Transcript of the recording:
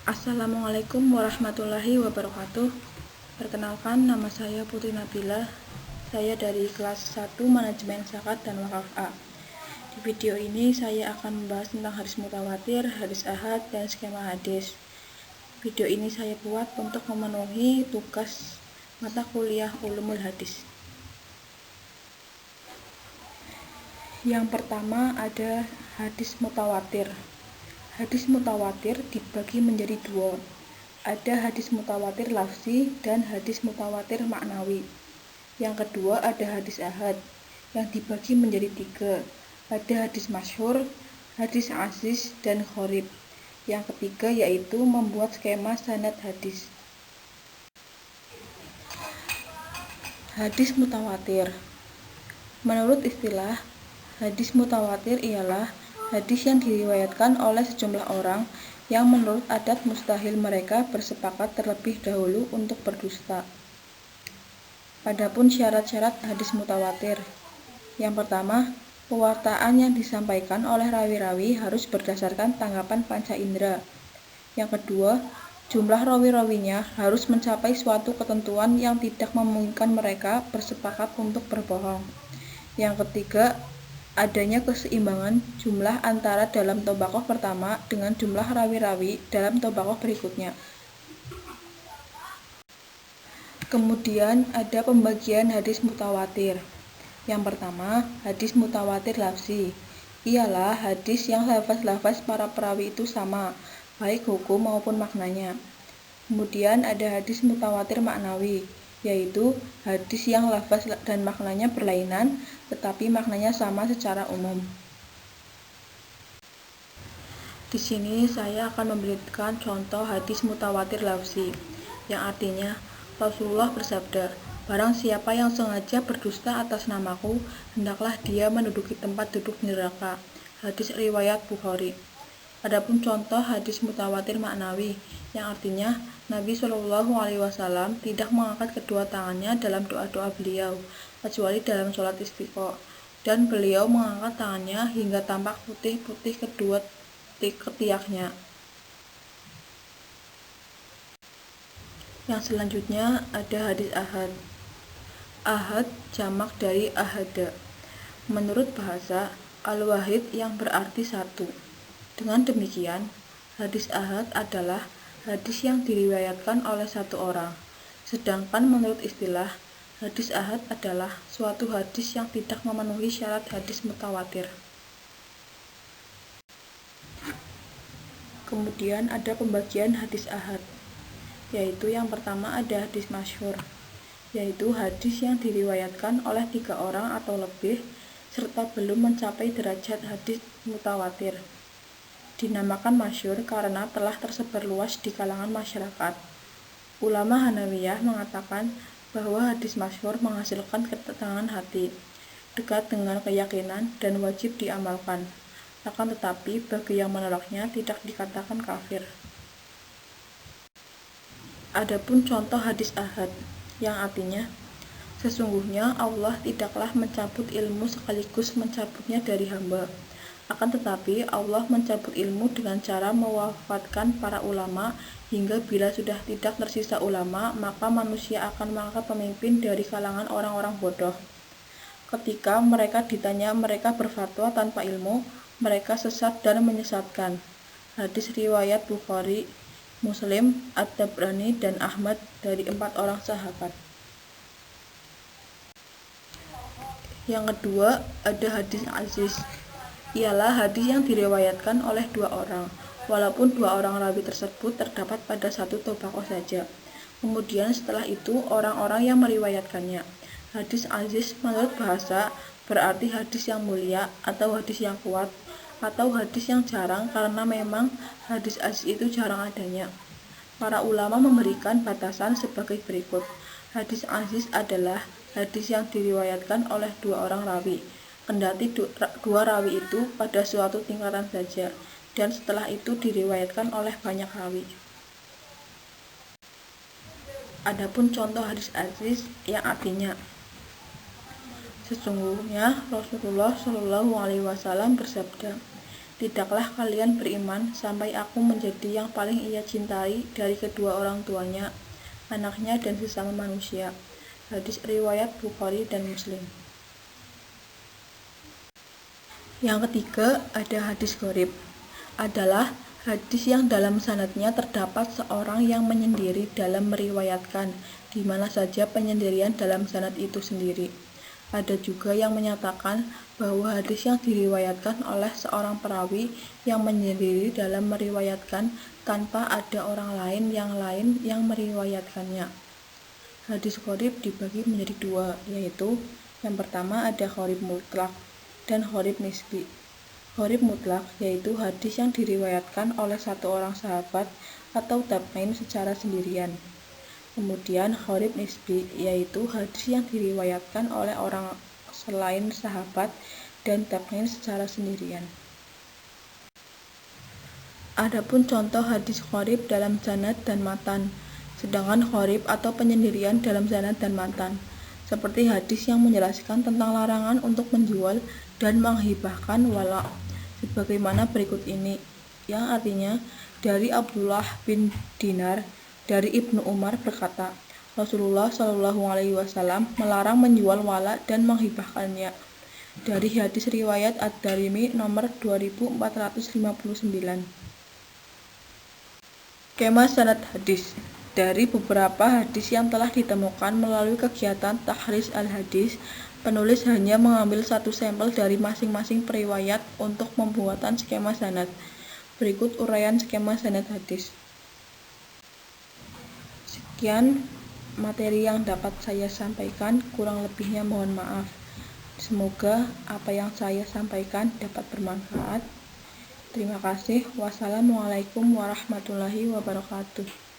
Assalamualaikum warahmatullahi wabarakatuh. Perkenalkan, nama saya Putri Nabila. Saya dari kelas 1 Manajemen Zakat dan Wakaf A. Di video ini saya akan membahas tentang hadis mutawatir, hadis ahad, dan skema hadis. Video ini saya buat untuk memenuhi tugas mata kuliah Ulumul Hadis. Yang pertama ada hadis mutawatir. Hadis mutawatir dibagi menjadi dua. Ada hadis mutawatir lafzi dan hadis mutawatir maknawi. Yang kedua ada hadis ahad yang dibagi menjadi tiga. Ada hadis masyhur, hadis aziz, dan gharib. Yang ketiga yaitu membuat skema sanad hadis. Hadis mutawatir. Menurut istilah, hadis mutawatir ialah hadis yang diriwayatkan oleh sejumlah orang yang menurut adat mustahil mereka bersepakat terlebih dahulu untuk berdusta. Adapun syarat-syarat hadis mutawatir. Yang pertama, pewartaan yang disampaikan oleh rawi-rawi harus berdasarkan tanggapan panca indera. Yang kedua, jumlah rawi-rawinya harus mencapai suatu ketentuan yang tidak memungkinkan mereka bersepakat untuk berbohong. Yang ketiga, adanya keseimbangan jumlah antara dalam tobaqoh pertama dengan jumlah rawi-rawi dalam tobaqoh berikutnya. Kemudian ada pembagian hadis mutawatir. Yang pertama, hadis mutawatir lafzi. Ialah hadis yang lafaz-lafaz para perawi itu sama, baik hukum maupun maknanya. Kemudian ada hadis mutawatir maknawi, yaitu hadis yang lafaz dan maknanya berlainan tetapi maknanya sama secara umum. Di sini saya akan memberikan contoh hadis mutawatir lafzi, yang artinya Rasulullah bersabda, "Barang siapa yang sengaja berdusta atas namaku, hendaklah dia menduduki tempat duduk neraka." Hadis riwayat Bukhari. Adapun contoh hadis mutawatir maknawi, yang artinya Nabi Shallallahu Alaihi Wasallam tidak mengangkat kedua tangannya dalam doa-doa beliau, kecuali dalam sholat istiqo, dan beliau mengangkat tangannya hingga tampak putih-putih kedua ketiaknya. Yang selanjutnya ada hadis ahad. Ahad jamak dari ahada. Menurut bahasa al-wahid yang berarti satu. Dengan demikian, hadis ahad adalah hadis yang diriwayatkan oleh satu orang. Sedangkan menurut istilah, hadis ahad adalah suatu hadis yang tidak memenuhi syarat hadis mutawatir. Kemudian ada pembagian hadis ahad, yaitu yang pertama ada hadis masyhur, yaitu hadis yang diriwayatkan oleh 3 orang atau lebih, serta belum mencapai derajat hadis mutawatir. Dinamakan masyhur karena telah tersebar luas di kalangan masyarakat. Ulama Hanawiyah mengatakan bahwa hadis masyhur menghasilkan ketenangan hati, dekat dengan keyakinan, dan wajib diamalkan. Akan tetapi bagi yang menolaknya tidak dikatakan kafir. Adapun contoh hadis ahad, yang artinya sesungguhnya Allah tidaklah mencabut ilmu sekaligus mencabutnya dari hamba. Akan tetapi Allah mencabut ilmu dengan cara mewafatkan para ulama, hingga bila sudah tidak tersisa ulama, maka manusia akan mengangkat pemimpin dari kalangan orang-orang bodoh. Ketika mereka ditanya, mereka berfatwa tanpa ilmu, mereka sesat dan menyesatkan. Hadis riwayat Bukhari, Muslim, At-Tabrani, dan Ahmad dari 4 orang sahabat. Yang kedua ada hadis aziz. Ialah hadis yang diriwayatkan oleh 2 orang, walaupun 2 orang rawi tersebut terdapat pada satu tobaqoh saja. Kemudian setelah itu orang-orang yang meriwayatkannya. Hadis aziz menurut bahasa berarti hadis yang mulia, atau hadis yang kuat, atau hadis yang jarang, karena memang hadis aziz itu jarang adanya. Para ulama memberikan batasan sebagai berikut. Hadis aziz adalah hadis yang diriwayatkan oleh 2 orang rawi, kendati 2 rawi itu pada suatu tingkatan saja, dan setelah itu diriwayatkan oleh banyak rawi. Adapun contoh hadis aziz, yang artinya sesungguhnya Rasulullah Shallallahu Alaihi Wasallam bersabda, Tidaklah kalian beriman sampai aku menjadi yang paling ia cintai dari kedua orang tuanya, anaknya, dan sesama manusia. Hadis riwayat Bukhari dan Muslim. Yang ketiga, ada hadis gharib. Adalah hadis yang dalam sanadnya terdapat seorang yang menyendiri dalam meriwayatkan, di mana saja penyendirian dalam sanad itu sendiri. Ada juga yang menyatakan bahwa hadis yang diriwayatkan oleh seorang perawi yang menyendiri dalam meriwayatkan tanpa ada orang lain yang meriwayatkannya. Hadis gharib dibagi menjadi dua, yaitu yang pertama ada gharib mutlak dan gharib nisbi. Gharib mutlak yaitu hadis yang diriwayatkan oleh satu orang sahabat atau tabi'in secara sendirian. Kemudian gharib nisbi yaitu hadis yang diriwayatkan oleh orang selain sahabat dan tabi'in secara sendirian. Adapun contoh hadis gharib dalam sanad dan matan, sedangkan gharib atau penyendirian dalam sanad dan matan, seperti hadis yang menjelaskan tentang larangan untuk menjual dan menghibahkan wala, sebagaimana berikut ini, yang artinya dari Abdullah bin Dinar dari Ibnu Umar berkata, Rasulullah Shallallahu Alaihi Wasallam melarang menjual wala dan menghibahkannya. Dari hadis riwayat Ad-Darimi nomor 2459. Skema sanad hadis. Dari beberapa hadis yang telah ditemukan melalui kegiatan tahris al-hadis, penulis hanya mengambil satu sampel dari masing-masing periwayat untuk pembuatan skema sanad. Berikut uraian skema sanad hadis. Sekian materi yang dapat saya sampaikan, kurang lebihnya mohon maaf. Semoga apa yang saya sampaikan dapat bermanfaat. Terima kasih. Wassalamualaikum warahmatullahi wabarakatuh.